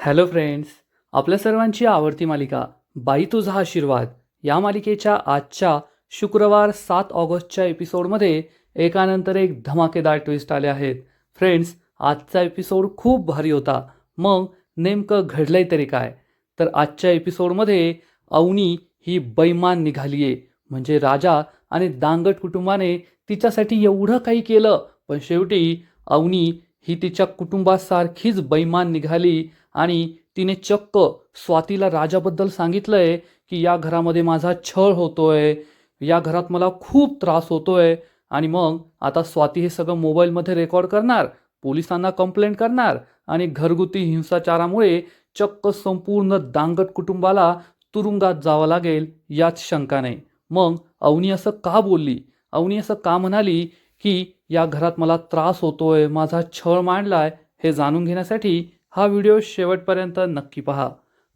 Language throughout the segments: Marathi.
हॅलो फ्रेंड्स, आपल्या सर्वांची आवडती मालिका बाई तुझा आशीर्वाद या मालिकेच्या आजच्या शुक्रवार 7 ऑगस्टच्या एपिसोडमध्ये एकानंतर एक धमाकेदार ट्विस्ट आले आहेत. फ्रेंड्स, आजचा एपिसोड खूप भारी होता. मग नेमकं घडलंय तरी काय? तर आजच्या एपिसोडमध्ये अवनी ही बैमान निघाली आहे. म्हणजे राजा आणि दांगट कुटुंबाने तिच्यासाठी एवढं काही केलं, पण शेवटी अवनी ही तिच्या कुटुंबासारखीच बैमान निघाली आणि तिने चक्क स्वातीला राजाबद्दल सांगितलंय की या घरामध्ये माझा छळ होतोय, या घरात मला खूप त्रास होतोय. आणि मग आता स्वाती हे सगळं मोबाईलमध्ये रेकॉर्ड करणार, पोलिसांना कंप्लेंट करणार आणि घरगुती हिंसाचारामुळे चक्क संपूर्ण दांगट कुटुंबाला तुरुंगात जावं लागेल यात शंका नाही. मग अवनी असं का बोलली? अवनी असं का म्हणाली की या घरात मला त्रास होतोय, माझा छळ मांडलाय? हे जाणून घेण्यासाठी हा व्हिडिओ शेवटपर्यंत नक्की पहा.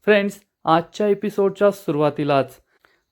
फ्रेंड्स, आजच्या एपिसोडच्या सुरुवातीलाच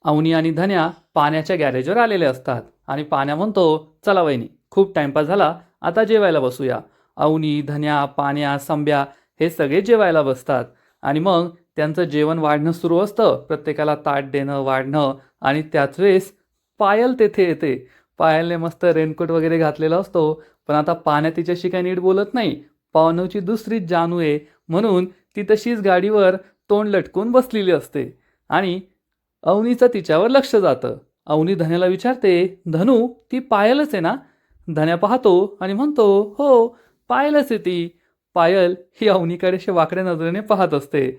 अवनी आणि धन्या पाण्याच्या गॅरेजवर आलेले असतात आणि पाण्या म्हणतो, चला वहिनी, खूप टाइमपास झाला, आता जेवायला बसूया. अवनी, धन्या, पाण्या, संब्या हे सगळे जेवायला बसतात आणि मग त्यांचं जेवण वाढणं सुरू असतं. प्रत्येकाला ताट देणं, वाढणं. आणि त्याच वेळेस पायल तेथे येते. पायलने मस्त रेनकोट वगैरे घातलेला असतो, पण आता पाण्या तिच्याशी काही नीट बोलत नाही. पावनवची दुसरीच जानू आहे म्हणून ती तशीच गाडीवर तोंड लटकून बसलेली असते आणि अवनीचं तिच्यावर लक्ष जातं. अवनी धन्याला विचारते, धनू, ती पायलच आहे ना? धन्या पाहतो आणि म्हणतो, हो, पायलच आहे ती. पायल ही अवनीकडे अशी वाकड्या नजरेने पाहत असते.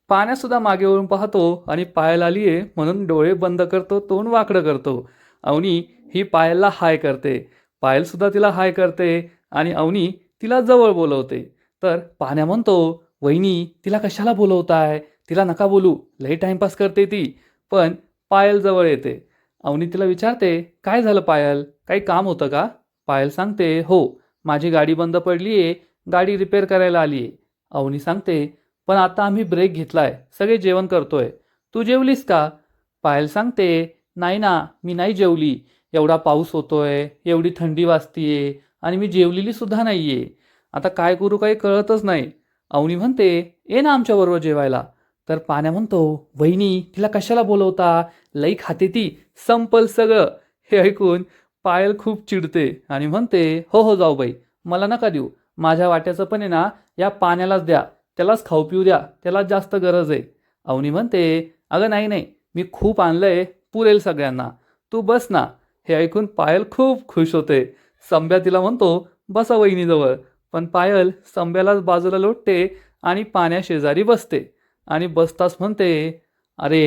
पाण्यासुद्धा मागे वळून पाहतो आणि पायल आली आहे म्हणून डोळे बंद करतो, तोंड वाकडं करतो. अवनी ही पायलला हाय करते. पायलसुद्धा तिला हाय करते आणि अवनी तिला जवळ बोलवते. तर पाण्या म्हणतो, वहिनी, तिला कशाला बोलवताय? तिला नका बोलू, लई टाइमपास करते ती. पण पायल जवळ येते. अवनी तिला विचारते, काय झालं पायल, काही काम होतं का? पायल सांगते, हो, माझी गाडी बंद पडली आहे, गाडी रिपेअर करायला आली आहे. अवनी सांगते, पण आता आम्ही ब्रेक घेतलाय, सगळे जेवण करतोय, तू जेवलीस का? पायल सांगते, नाही ना, मी नाही जेवली. एवढा पाऊस होतोय, एवढी थंडी वाजतीये आणि मी जेवलेली सुद्धा नाहीये. आता काय करू काही कळतच नाही. अवनी म्हणते, ये ना आमच्याबरोबर जेवायला. तर पाण्या म्हणतो, वहिनी, तिला कशाला बोलवता? लई खाते ती, संपल सगळं. हे ऐकून पायल खूप चिडते आणि म्हणते, हो हो जाऊबाई, मला नका देऊ. माझ्या वाट्याचं पण आहे ना, या पाण्यालाच द्या, त्यालाच खाऊ पिऊ द्या, त्यालाच जास्त गरज आहे. अवनी म्हणते, अगं नाही नाही, मी खूप आणलंय, पुरेल सगळ्यांना, तू बस ना. हे ऐकून पायल खूप खुश होते. संब्या तिला म्हणतो, बसा वहिनीजवळ. पण पायल संब्यालाच बाजूला लोटते आणि पाण्याशेजारी बसते आणि बसताच म्हणते, अरे,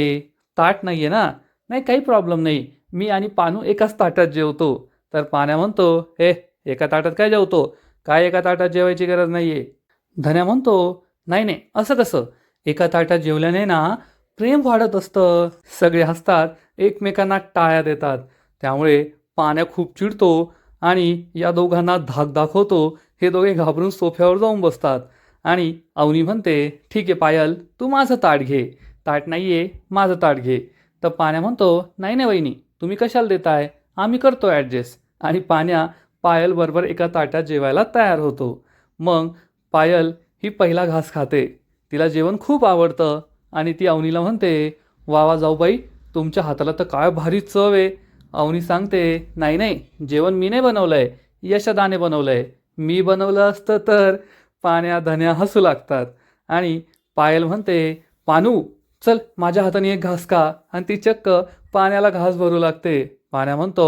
ताट नाही आहे ना? नाही, काही प्रॉब्लेम नाही, मी आणि पानू एकाच ताटात जेवतो. तर पाण्या म्हणतो, हे, एका ताटात काय जेवतो? काय एका ताटात जेवायची गरज नाही आहे. धन्या म्हणतो, नाही नाही, असं कसं? एका ताटात जेवल्याने ना प्रेम वाढत असतं. सगळे हसतात, एकमेकांना टाळ्या देतात. त्यामुळे पाण्या खूप चिडतो आणि या दोघांना धाक दाखवतो. हे दोघे घाबरून सोफ्यावर जाऊन बसतात आणि अवनी म्हणते, ठीक आहे पायल, तू माझं ताट घे. ताट नाही आहे, माझं ताट घे. तर पाण्या म्हणतो, नाही नाही वहिनी, तुम्ही कशाला देताय, आम्ही करतो ॲडजस्ट. आणि पाण्या पायलबरोबर एका ताटात जेवायला तयार होतो. मग पायल ही पहिला घास खाते. तिला जेवण खूप आवडतं आणि ती अवनीला म्हणते, वा वा जाऊबाई, तुमच्या हाताला तर काय भारी चव आहे. अवनी सांगते, नाही नाही, जेवण मी नाही बनवलंय, यशदाने बनवलंय. मी बनवलं असतं तर? पाण्या धन्या हसू लागतात आणि पायल म्हणते, पानू, चल माझ्या हाताने एक घास खा. आणि ती चक्क पाण्याला घास भरू लागते. पाण्या म्हणतो,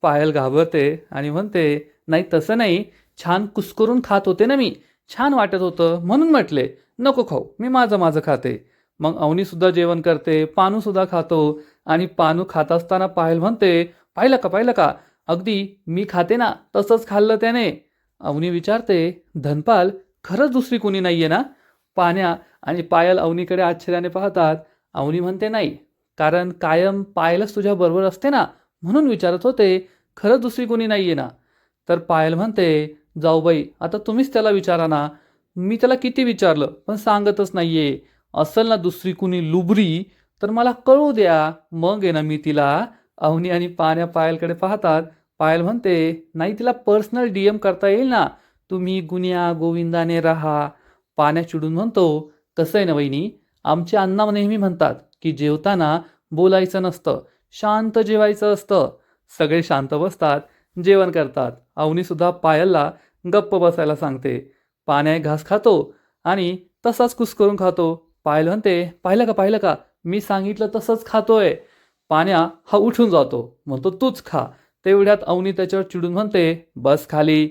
पायल घाबरते आणि म्हणते, नाही तसं नाही, छान कुस्करून खात होते ना मी, छान वाटत होतं म्हणून म्हटले, नको खाऊ, मी माझं माझं खाते. मग अवनीसुद्धा जेवण करते, पानूसुद्धा खातो आणि पानू खात असताना पायल म्हणते, पाहिलं का पाहिलं का, अगदी मी खाते ना तसंच खाल्लं त्याने. अवनी विचारते, धनपाल, खरंच दुसरी कुणी नाहीये ना? पाण्या आणि पायल अवनीकडे आश्चर्याने पाहतात. अवनी म्हणते, नाही, कारण कायम पायलच तुझ्या बरोबर असते ना, म्हणून विचारत होते, खरंच दुसरी कोणी नाहीये ना? तर पायल म्हणते, जाऊबाई, आता तुम्हीच त्याला विचारा ना, मी त्याला किती विचारलं पण सांगतच नाहीये. असेल ना दुसरी कुणी लुबरी तर मला कळू द्या, मग आहे ना मी तिला. अवनी आणि पाण्या पायलकडे पाहतात. पायल म्हणते, नाही, तिला पर्सनल DM करता येईल ना, तुम्ही गुन्या गोविंदाने राहा. पाण्या चिडून म्हणतो, कसं आहे ना वहिनी, आमची अण्णा नेहमी म्हणतात की जेवताना बोलायचं नसतं, शांत जेवायचं असतं. सगळे शांत बसतात, जेवण करतात. अवनी सुद्धा पायलला गप्प बसायला सांगते. पाण्या एक घास खातो आणि तसाच कुस्करून खातो. पायल म्हणते, पाहिलं का मी सांगितलं तसंच खातोय. पाण्या हा उठून जातो, म्हणतो तूच खा. तेवढ्यात अवनी त्याच्यावर चिडून म्हणते, बस खाली.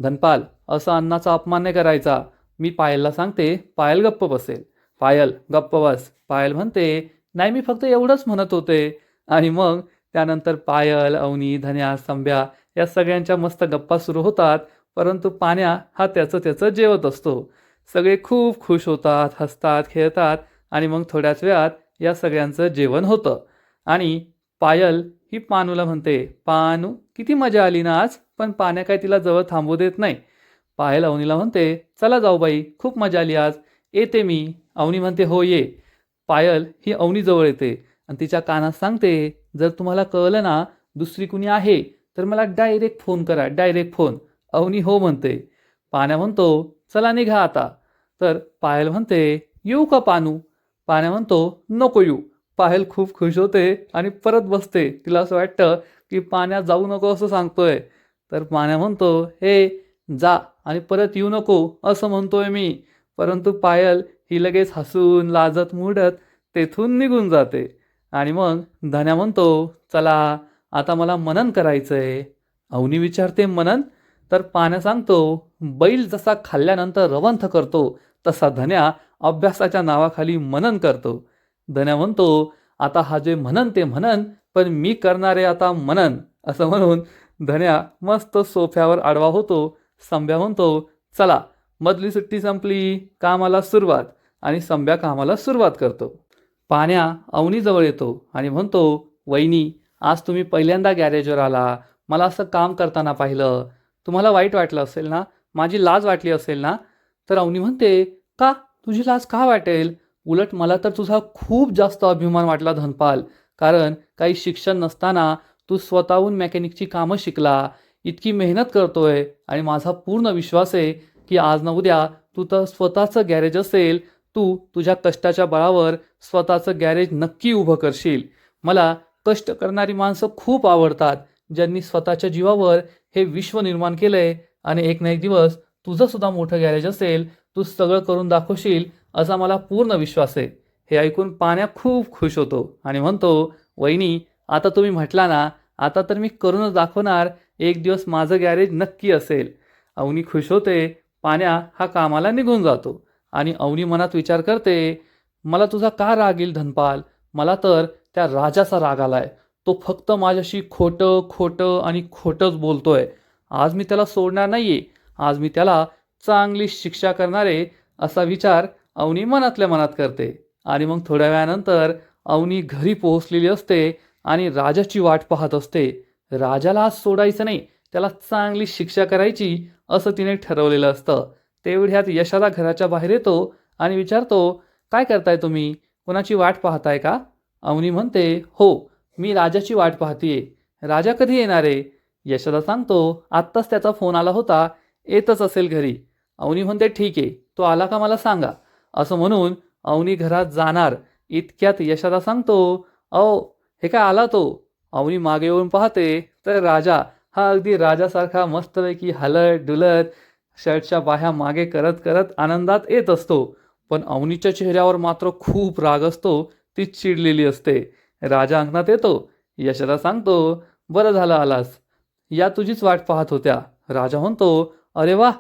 धनपाल, असा अण्णाचा अपमान नाही करायचा. मी पायलला सांगते, पायल गप्प बसेल. पायल गप्प बस. पायल म्हणते, नाही मी फक्त एवढंच म्हणत होते. आणि मग त्यानंतर पायल, अवनी, धन्या, संभ्या या सगळ्यांच्या मस्त गप्पा सुरू होतात. परंतु पाण्या हा त्याचं जेवत असतो. सगळे खूप खुश होतात, हसतात, खेळतात आणि मग थोड्याच वेळात या सगळ्यांचं जेवण होतं. आणि पायल ही पानूला म्हणते, पानू किती मजा आली ना आज. पण पाण्या काय तिला जवळ थांबू देत नाही. पायल अवनीला म्हणते, चला जाऊ बाई, खूप मजा आली आज, येते मी. अवनी म्हणते, हो ये. पायल ही अवनीजवळ येते आणि तिच्या कानात सांगते, जर तुम्हाला कळलं ना दुसरी कुणी आहे तर मला डायरेक्ट फोन करा, डायरेक्ट फोन. अवनी हो म्हणते. पाण्या म्हणतो, चला निघा आता. तर पायल म्हणते, येऊ का पानू. पाण्या म्हणतो, नको येऊ. पायल खूप खुश होते आणि परत बसते. तिला असं वाटतं की पाण्या जाऊ नको असं सांगतोय. तर पाण्या म्हणतो, हे जा आणि परत येऊ नको असं म्हणतोय मी. परंतु पायल ही लगेच हसून लाजत मुडत तेथून निघून जाते. आणि मग धन्या म्हणतो, चला आता मला मनन करायचंय. अवनी विचारते, मनन. तर पाण्या सांगतो, बैल जसा खाल्ल्यानंतर रवंथ करतो तसा धन्या अभ्यासाच्या नावाखाली मनन करतो. धन्या म्हणतो, आता हा जे म्हणन ते म्हणन, पण मी करणारे आता मनन. असं म्हणून धन्या मस्त सोफ्यावर आडवा होतो. संभ्या म्हणतो, चला मधली सुट्टी संपली, कामाला सुरुवात. आणि संभ्या कामाला सुरुवात करतो. पाण्या अवनीजवळ येतो आणि म्हणतो, वहिनी आज तुम्ही पहिल्यांदा गॅरेजवर आला, मला असं काम करताना पाहिलं, तुम्हाला वाईट वाटलं असेल ना, माझी लाज वाटली असेल ना. तर अवनी म्हणते, का तुझी लाज का वाटेल. उलट मला तर तुझा खूप जास्त अभिमान वाटला धनपाल. कारण काही शिक्षण नसताना तू स्वतःहून मेकॅनिकची कामं शिकला, इतकी मेहनत करतोय आणि माझा पूर्ण विश्वास आहे की आज ना उद्या तू तर स्वतःचं गॅरेज असेल, तू तुझ्या कष्टाच्या बळावर स्वतःचं गॅरेज नक्की उभं करशील. मला कष्ट करणारी माणसं खूप आवडतात, ज्यांनी स्वतःच्या जीवावर हे विश्व निर्माण केलंय. आणि एक ना एक दिवस तुझं सुद्धा मोठं गॅरेज असेल, तू सगळं करून दाखवशील असा मला पूर्ण विश्वास आहे. हे ऐकून पाण्या खूप खुश होतो आणि म्हणतो, वहिनी आता तुम्ही म्हटला ना, आता तर मी करूनच दाखवणार. एक दिवस माझं गॅरेज नक्की असेल. अवनी खुश होते. पाण्या हा कामाला निघून जातो. आणि अवनी मनात विचार करते, मला तुझा का राग येईल धनपाल. मला तर त्या राजाचा राग आलाय. तो फक्त माझ्याशी खोटं खोटं आणि खोटंच बोलतोय. आज मी त्याला सोडणार नाहीये. आज मी त्याला चांगली शिक्षा करणार आहे असा विचार अवनी मनातल्या मनात करते. आणि मग थोड्या वेळानंतर अवनी घरी पोहोचलेली असते आणि राजाची वाट पाहत असते. राजाला आज सोडायचं नाही, त्याला चांगली शिक्षा करायची असं तिने ठरवलेलं असतं. तेवढ्यात यशाला घराच्या बाहेर येतो आणि विचारतो, काय करताय तुम्ही, कोणाची वाट पाहताय का. अवनी म्हणते, हो मी राजाची वाट पाहतीये. राजा कधी येणार आहे. यशोदा सांगतो, आत्ताच त्याचा फोन आला होता, येतच असेल घरी. अवनी म्हणते, ठीक आहे, तो आला का मला सांगा. असं म्हणून अवनी घरात जाणार. इतक्यात यशोदा सांगतो, अहो हे काय आला तो. अवनी मागे येऊन पाहते तर राजा हा अगदी राजासारखा मस्तपैकी हलत डुलत शर्टच्या बाह्या मागे करत करत आनंदात येत असतो. पण अवनीच्या चेहऱ्यावर मात्र खूप राग असतो, ती चिडलेली असते. राजा अंगणात येतो. यशोदा सांगतो, बरं झालं आलास, या तुझीच वाट पाहत होत्या. राजा म्हणतो, अरे वा,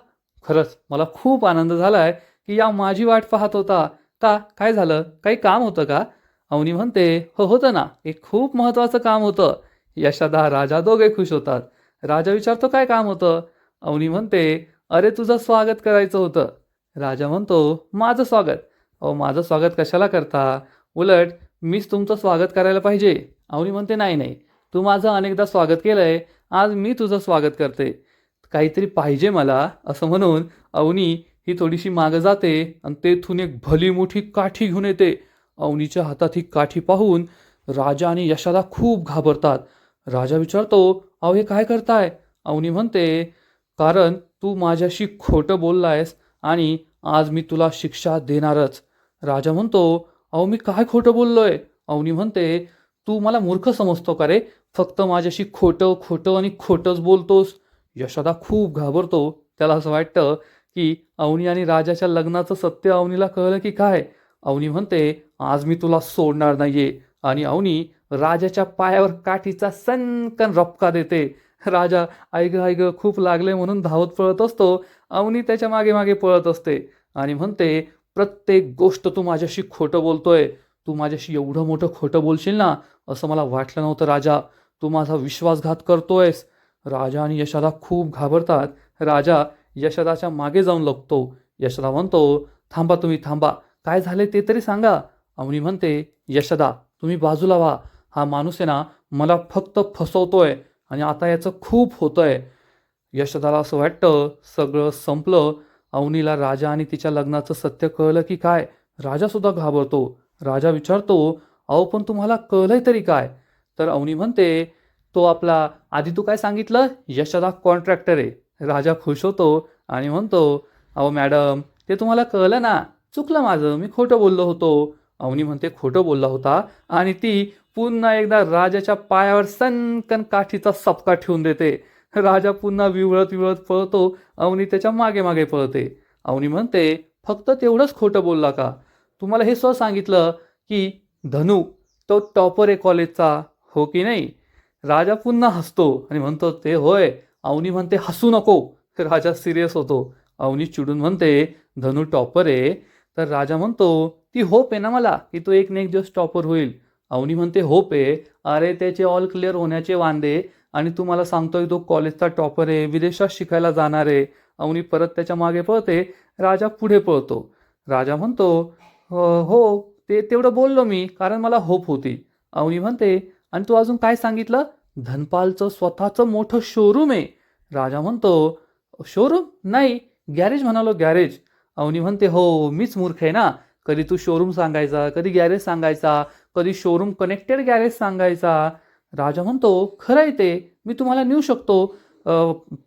खरंच मला खूप आनंद झालाय की या माझी वाट पाहत होता. का, काय झालं, काही काम होतं का. अवनी म्हणते, हो होतं ना, एक खूप महत्त्वाचं काम होतं. यशोदा राजा दोघे खुश होतात. राजा विचारतो, काय काम होतं. अवनी म्हणते, अरे तुझं स्वागत करायचं होतं. राजा म्हणतो, माझं स्वागत. अहो माझं स्वागत कशाला करता, उलट मीच तुमचं स्वागत करायला पाहिजे. अवनी म्हणते, नाही नाही, तू माझं अनेकदा स्वागत केलंय, आज मी तुझं स्वागत करते. काहीतरी पाहिजे मला. असं म्हणून अवनी ही थोडीशी मागं जाते आणि तेथून एक भली मोठी काठी घेऊन येते. अवनीच्या हातात ही काठी पाहून राजा आणि यशोदा खूप घाबरतात. राजा विचारतो, अहो हे काय करताय. अवनी म्हणते, कारण तू माझ्याशी खोटं बोललायस आणि आज मी तुला शिक्षा देणारच. राजा म्हणतो, अहो मी काय खोटं बोललोय? अवनी म्हणते, तू मला मूर्ख समजतो का रे? फक्त माझ्याशी खोटं खोटं आणि खोटंच बोलतोस. यशोदा खूप घाबरतो. त्याला असं वाटतं की अवनी आणि राजाच्या लग्नाचं सत्य अवनीला कळलं की काय. अवनी म्हणते, आज मी तुला सोडणार नाहीये. आणि अवनी राजाच्या पायावर काठीचा सनकन रपका देते. राजा ऐग खूप लागले म्हणून धावत पळत असतो. अवनी त्याच्या मागे मागे पळत असते आणि म्हणते, प्रत्येक गोष्ट तू माझ्याशी खोटं बोलतोय. तू माझ्याशी एवढं मोठं खोटं बोलशील ना, असं मला वाटलं नव्हतं राजा. तू माझा विश्वासघात करतोयस. राजा आणि यशोदा खूप घाबरतात. राजा यशोदाच्या मागे जाऊन लपतो. यशोदा म्हणतो, थांबा तुम्ही थांबा, काय झाले ते तरी सांगा. अवनी म्हणते, यशोदा तुम्ही बाजूला व्हा. हा माणूस आहे ना, मला फक्त फसवतोय आणि आता याचं खूप होतंय. यशोदाला असं वाटतं सगळं संपलं. अवनीला राजा आणि तिच्या लग्नाचं सत्य कळलं की काय. राजा सुद्धा घाबरतो. राजा विचारतो, अहो पण तुम्हाला कळलंय तरी काय? तर अवनी म्हणते, तो आपला आधी तू काय सांगितलं? यशोदा कॉन्ट्रॅक्टर आहे. राजा खुश होतो आणि म्हणतो, अहो मॅडम ते तुम्हाला कळलं ना, चुकलं माझं, मी खोटं बोललो होतो. अवनी म्हणते, खोटं बोलला होता? आणि ती पुन्हा एकदा राजाच्या पायावर सनकन काठीचा सपका ठेवून देते. राजा पुन्हा विवळत विवळत पळतो. अवनी त्याच्या मागे मागे पळते. अवनी म्हणते, फक्त तेवढंच खोटं बोलला का? तुम्हाला हे सांगितलं की धनू तो टॉपर आहे कॉलेजचा, हो की नाही? राजा पुन्हा हसतो आणि म्हणतो, ते होय. अवनी म्हणते, हसू नको. राजा सिरियस होतो. अवनी चिडून म्हणते, धनू टॉपर आहे? तर राजा म्हणतो, ती होप आहे ना मला की तो एक ना एक दिवस टॉपर होईल. अवनी म्हणते, होप आहे? अरे त्याचे ऑल क्लिअर होण्याचे वांदे आणि तू मला सांगतोय तो कॉलेजचा टॉपर आहे, विदेशात शिकायला जाणार आहे. अवनी परत त्याच्या मागे पळते. राजा पुढे पळतो. राजा म्हणतो, हो ते तेवढं बोललो मी, कारण मला होप होती. अवनी म्हणते, आणि तू अजून काय सांगितलं? धनपालचं स्वतःचं मोठं शोरूम आहे. राजा म्हणतो, शोरूम नाही, गॅरेज म्हणालो, गॅरेज. अवनी म्हणते, हो मीच मूर्ख आहे ना. कधी तू शोरूम सांगायचा, कधी गॅरेज सांगायचा, कधी शोरूम कनेक्टेड गॅरेज सांगायचा. राजा म्हणतो, खरं आहे ते, मी तुम्हाला नेऊ शकतो.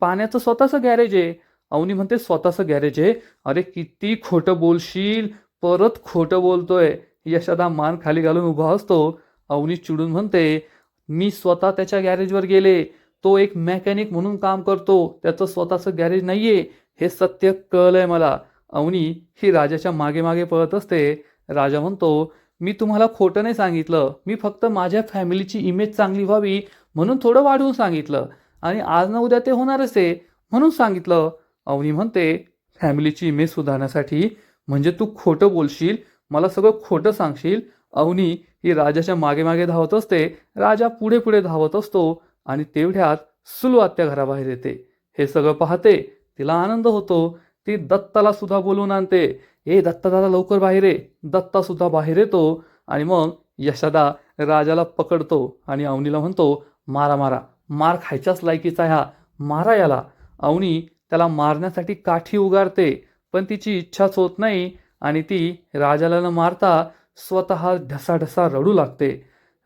पाण्याचं स्वतःचं गॅरेज आहे. अवनी म्हणते, स्वतःचं गॅरेज आहे? अरे किती खोटं बोलशील, परत खोटं बोलतोय. यशोदा मान खाली घालून उभा असतो. अवनी चिडून म्हणते, मी स्वतः त्याच्या गॅरेजवर गेले. तो एक मेकॅनिक म्हणून काम करतो, त्याचं स्वतःचं गॅरेज नाहीये. हे सत्य कळलंय मला. अवनी ही राजाच्या मागे मागे पळत असते. राजा म्हणतो, मी तुम्हाला खोटं नाही सांगितलं, मी फक्त माझ्या फॅमिलीची इमेज चांगली व्हावी म्हणून थोडं वाढवून सांगितलं आणि आज ना उद्या ते होणारच आहे म्हणून सांगितलं. अवनी म्हणते, फॅमिलीची इमेज सुधारण्यासाठी म्हणजे तू खोटं बोलशील, मला सगळं खोटं सांगशील? अवनी ही राजाच्या मागे मागे धावत असते. राजा पुढे पुढे धावत असतो आणि तेवढ्यात सुलू आत्या घराबाहेर येते. हे सगळं पाहते. तिला आनंद होतो. ती दत्ताला सुद्धा बोलवून आणते. ए दत्ता दादा लवकर बाहेर ये. दत्ता सुद्धा बाहेर येतो आणि मग यशोदा राजाला पकडतो आणि अवनीला म्हणतो, मारा मारा, मार खायच्याच लायकीचा ह्या, मारा याला. अवनी त्याला मारण्यासाठी काठी उगारते, पण तिची इच्छाच होत नाही आणि ती राजाला न मारता स्वतः ढसाढसा रडू लागते.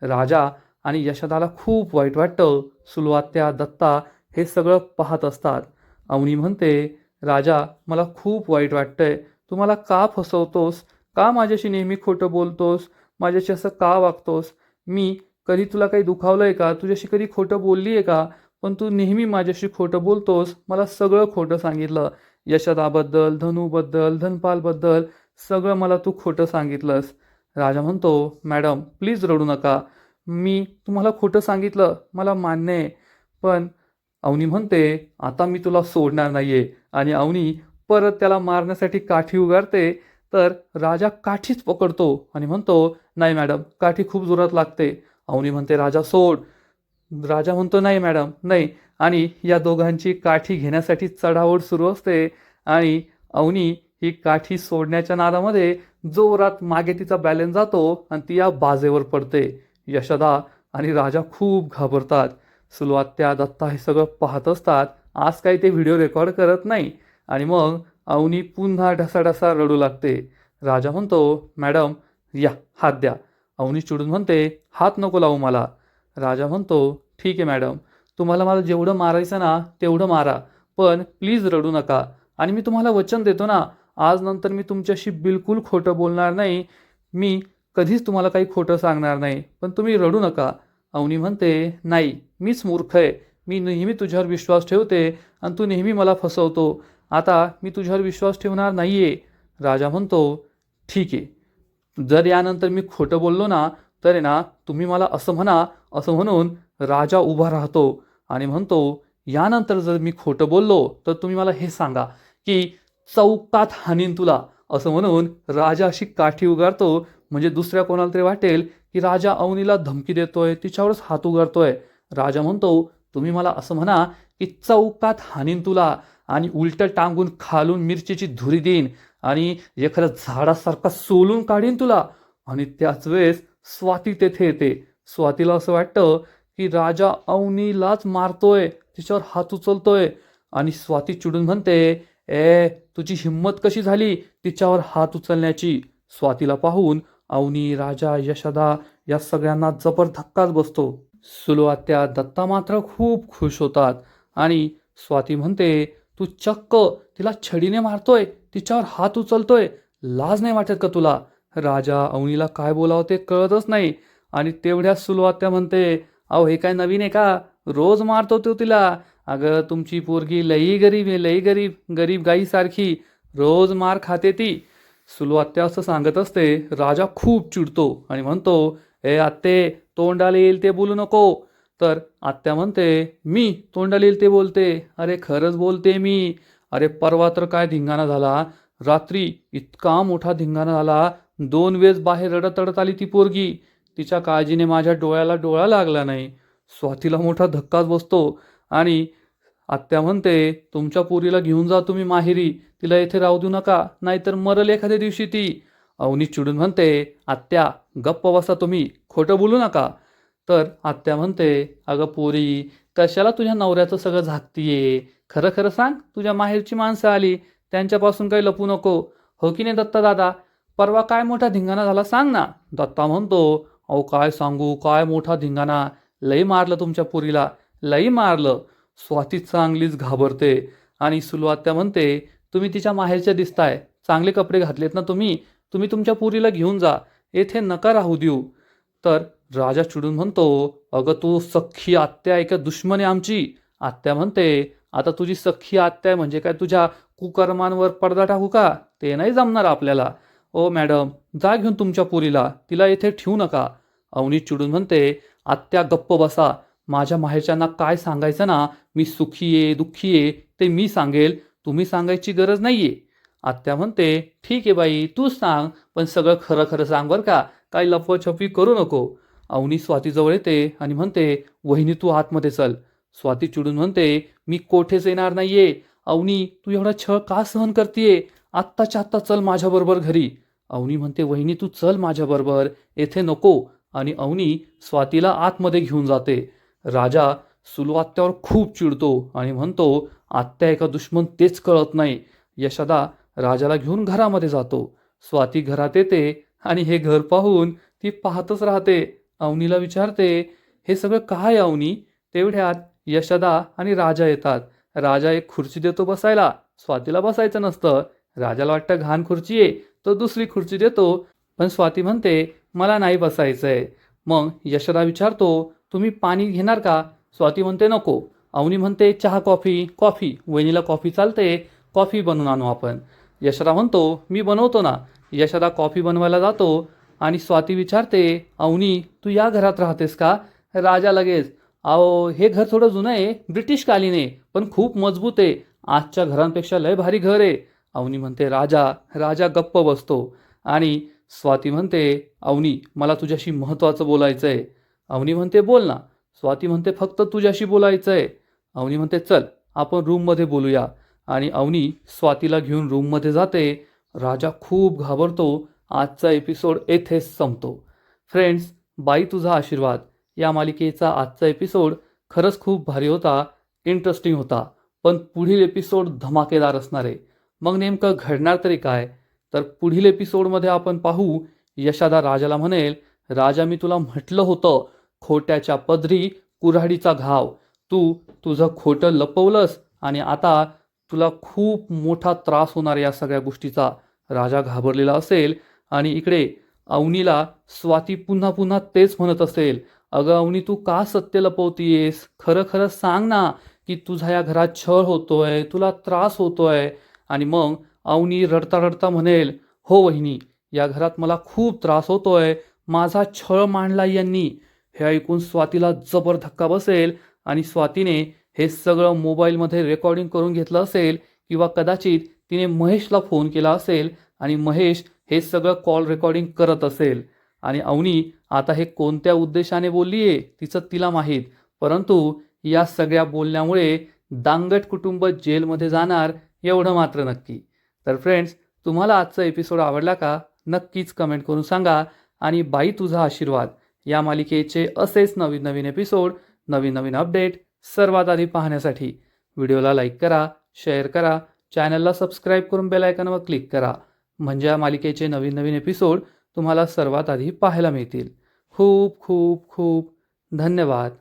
राजा आणि यशोदाला खूप वाईट वाटतं. सुलवात्या दत्ता हे सगळं पाहत असतात. अवनी म्हणते, राजा मला खूप वाईट वाटतंय, तू मला का फसवतोस? का माझ्याशी नेहमी खोटं बोलतोस? माझ्याशी असं का वागतोस? मी कधी तुला काही दुखावलंय का? तुझ्याशी कधी खोटं बोलली आहे का? पण तू नेहमी माझ्याशी खोटं बोलतोस. मला सगळं खोटं सांगितलं. यशोदाबद्दल, धनूबद्दल, धनपालबद्दल सगळं मला तू खोटं सांगितलंस. राजा म्हणतो, मॅडम प्लीज रडू नका. मी तुम्हाला खोटं सांगितलं, मला मान्य आहे. पण अवनी म्हणते, आता मी तुला सोडणार नाहीये. आणि अवनी परत त्याला मारण्यासाठी काठी उगारते. तर राजा काठीच पकडतो आणि म्हणतो, नाही मॅडम, काठी खूप जोरात लागते. अवनी म्हणते, राजा सोड. राजा म्हणतो, नाही मॅडम नाही. आणि या दोघांची काठी घेण्यासाठी चढाओढ सुरू असते आणि अवनी ही काठी सोडण्याच्या नादामध्ये जोरात मागे तिचा बॅलन्स जातो आणि ती या बाजेवर पडते. यशोदा आणि राजा खूप घाबरतात. सुलवात्या दत्ता हे सगळं पाहत असतात. आज काही ते व्हिडिओ रेकॉर्ड करत नाही आणि मग अवनी पुन्हा ढसाढसा रडू लागते. राजा म्हणतो, मॅडम या हात द्या. अवनी चिडून म्हणते, हात नको लावू मला. राजा म्हणतो, ठीक आहे मॅडम, तुम्हाला मला जेवढं मारायचं ना तेवढं मारा, पण प्लीज रडू नका. आणि मी तुम्हाला वचन देतो ना, आज नंतर मी तुमच्याशी बिलकुल खोटं बोलणार नाही. मी कधीच तुम्हाला काही खोटं सांगणार नाही. पण तुम्ही रडू नका. अवनी म्हणते, नाही मीच मूर्ख आहे. मी नेहमी तुझ्यावर विश्वास ठेवते आणि तू नेहमी मला फसवतो. आता मी तुझ्यावर विश्वास ठेवणार नाहीये. राजा म्हणतो, ठीक आहे. जर यानंतर मी खोटं बोललो ना तर आहे ना तुम्ही मला असं म्हणा. असं म्हणून राजा उभा राहतो आणि म्हणतो, यानंतर जर मी खोटं बोललो तर तुम्ही मला हे सांगा की चौकात हाणीन तुला. असं म्हणून राजा अशी काठी उगारतो. म्हणजे दुसऱ्या कोणाला तरी वाटेल की राजा अवनीला धमकी देतोय, तिच्यावरच हात उगारतोय. राजा म्हणतो, तुम्ही मला असं म्हणा की चौकात हाणीन तुला आणि उलटं टांगून खालून मिरचीची धुरी देईन आणि एखाद्या झाडासारखा सोलून काढीन तुला. आणि त्याच वेळेस स्वाती तेथे येते. स्वातीला असं वाटतं की राजा अवनीलाच मारतोय, तिच्यावर हात उचलतोय. आणि स्वाती चिडून म्हणते, तुझी हिंमत कशी झाली तिच्यावर हात उचलण्याची. स्वातीला पाहून अवनी, राजा, यशोदा या सगळ्यांना जबर धक्काच बसतो. सुलुआत्या, दत्ता मात्र खूप खुश होतात आणि स्वाती म्हणते, तू चक्क तिला छडीने मारतोय, तिच्यावर हात उचलतोय, लाज नाही वाटत का तुला? राजा अवनीला काय बोलावं ते कळतच नाही. आणि तेवढ्या सुलुआत्या म्हणते, अहो हे काय नवीन आहे का? रोज मारतो तो तिला. अगं तुमची पोरगी लई गरीब आहे, लई गरीब, गरीब गाईसारखी, रोज मार खाते ती. सुलुआत्या असं सांगत असते. राजा खूप चिडतो आणि म्हणतो, आत्ते, तोंडाला येईल ते बोलू नको. तर आत्या म्हणते, मी तोंडाला येईल ते बोलते? अरे खरंच बोलते मी. अरे परवा तर काय धिंगाणा झाला, रात्री इतका मोठा धिंगाणा झाला. 2 वेळेस बाहेर रडत रडत आली ती पोरगी. तिच्या काळजीने माझ्या डोळ्याला डोळा लागला नाही. स्वातीला मोठा धक्काच बसतो आणि आत्या म्हणते, तुमच्या पोरीला घेऊन जा तुम्ही माहेरी, तिला येथे राहू देऊ नका, नाहीतर मरल एखाद्या दिवशी ती. अवनी चिडून म्हणते, आत्या गप्प बसा तुम्ही, खोटं बोलू नका. तर आत्या म्हणते, अगं पोरी, कशाला तुझ्या नवऱ्याचं सगळं झाकतीये? खरं खरं सांग, तुझ्या माहेरची माणसं आली, त्यांच्यापासून काही लपू नको, हो की नाही दत्ता दादा? परवा काय मोठा धिंगाणा झाला सांग ना. दत्ता म्हणतो, अहो काय सांगू, काय मोठा धिंगाणा, लई मारलं तुमच्या पोरीला, लई मारलं. स्वाती चांगलीच घाबरते आणि सुलुआत्या म्हणते, तुम्ही तिच्या माहेरच्या दिसताय, चांगले कपडे घातलेत ना तुम्ही, तुम्ही तुमच्या पोरीला घेऊन जा, येथे नका राहू देऊ. तर राजा चिडून म्हणतो, अगं तू सख्खी आत्या आहे का दुश्मन आहे आमची? आत्या म्हणते, आता तुझी सख्खी आत्या आहे म्हणजे काय तुझ्या कुकर्मांवर पडदा टाकू का? ते नाही जमणार आपल्याला. ओ मॅडम, जा घेऊन तुमच्या पोरीला, तिला येथे ठेवू नका. अवनी चिडून म्हणते, आत्या गप्प बसा, माझ्या माहेरच्यांना काय सांगायचं ना, मी सुखी आहे दुःखी आहे ते मी सांगेल, तुम्ही सांगायची गरज नाहीये. आत्या म्हणते, ठीक आहे बाई, तूच सांग, पण सगळं खरं खरं सांग बरं का, काही लपवाछपवी करू नको. अवनी स्वातीजवळ येते आणि म्हणते, वहिनी तू आतमध्ये चल. स्वाती चिडून म्हणते, मी कोठेच येणार नाहीये. अवनी, तू एवढा छळ का सहन करतीये? आत्ताच्या आत्ता चल माझ्याबरोबर घरी. अवनी म्हणते, वहिनी तू चल माझ्याबरोबर, येथे नको. आणि अवनी स्वातीला आतमध्ये घेऊन जाते. राजा सुलुआत्यावर खूप चिडतो आणि म्हणतो, आत्या आहे का दुश्मन तेच कळत नाही. यशोदा राजाला घेऊन घरामध्ये जातो. स्वाती घरात येते आणि हे घर पाहून ती पाहतच राहते. अवनीला विचारते, हे सगळं काय अवनी? तेवढ्यात यशोदा आणि राजा येतात. राजा एक खुर्ची देतो बसायला, स्वातीला बसायचं नसतं. राजाला वाटतं घाण खुर्ची आहे, तो दुसरी खुर्ची देतो, पण स्वाती म्हणते, मला नाही बसायचंय. मग यशोदा विचारतो, तुम्ही पाणी घेणार का? स्वाती म्हणते, नको. अवनी म्हणते, चहा कॉफी? कॉफी, वहिनीला कॉफी चालते, कॉफी बनवून आणू आपण. यशोदा म्हणतो, मी बनवतो ना. यशोदा कॉफी बनवायला जातो आणि स्वाती विचारते, अवनी तू या घरात राहतेस का? राजा लगेच, अहो हे घर थोडं जुनं आहे, ब्रिटिश कालीन आहे, पण खूप मजबूत आहे, आजच्या घरांपेक्षा लय भारी घर आहे. अवनी म्हणते, राजा. राजा गप्प बसतो आणि स्वाती म्हणते, अवनी मला तुझ्याशी महत्त्वाचं बोलायचं आहे. अवनी म्हणते, बोल ना. स्वाती म्हणते, फक्त तुझ्याशी बोलायचं आहे. अवनी म्हणते, चल आपण रूममध्ये बोलूया. आणि अवनी स्वातीला घेऊन रूममध्ये जाते. राजा खूप घाबरतो. आजचा एपिसोड येथेच संपतो. फ्रेंड्स, बाई तुझा आशीर्वाद या मालिकेचा आजचा एपिसोड खरंच खूप भारी होता, इंटरेस्टिंग होता. पण पुढील एपिसोड धमाकेदार असणार आहे. मग नेमकं घडणार तरी काय? तर पुढील एपिसोडमध्ये आपण पाहू, यशोदा राजाला म्हणेल, राजा मी तुला म्हटलं होतं, खोट्याच्या पदरी कुऱ्हाडीचा घाव, तू तुझं खोटं लपवलंस आणि आता तुला खूप मोठा त्रास होणार या सगळ्या गोष्टीचा. राजा घाबरलेला असेल आणि इकडे अवनीला स्वाती पुन्हा पुन्हा तेच म्हणत असेल, अगं अवनी तू का सत्य लपवतीयेस? खरं खरं सांग ना की तुझा या घरात छळ होतोय, तुला त्रास होतोय. आणि मग अवनी रडता रडता म्हणेल, हो वहिनी, या घरात मला खूप त्रास होतोय, माझा छळ मांडला यांनी. हे ऐकून स्वातीला जबर धक्का बसेल आणि स्वातीने हे सगळं मोबाईलमध्ये रेकॉर्डिंग करून घेतलं असेल किंवा कदाचित तिने महेशला फोन केला असेल आणि महेश हे सगळं कॉल रेकॉर्डिंग करत असेल. आणि अवनी आता हे कोणत्या उद्देशाने बोललीये तिचं तिला माहीत, परंतु या सगळ्या बोलण्यामुळे दांगट कुटुंब जेलमध्ये जाणार एवढं मात्र नक्की. तर फ्रेंड्स, तुम्हाला आजचा एपिसोड आवडला का? नक्कीच कमेंट करून सांगा. आणि बाई तुझा आशीर्वाद या मालिकेचे असेच नवीन नवीन एपिसोड, नवीन नवीन अपडेट सर्वात आधी पाहण्यासाठी व्हिडिओला लाईक करा, शेअर करा, चॅनलला सबस्क्राईब करून बेल आयकॉनवर क्लिक करा. म्हणजे या मालिकेचे नवीन नवीन एपिसोड तुम्हाला सर्वात आधी पाहायला मिळतील. खूप खूप खूप धन्यवाद.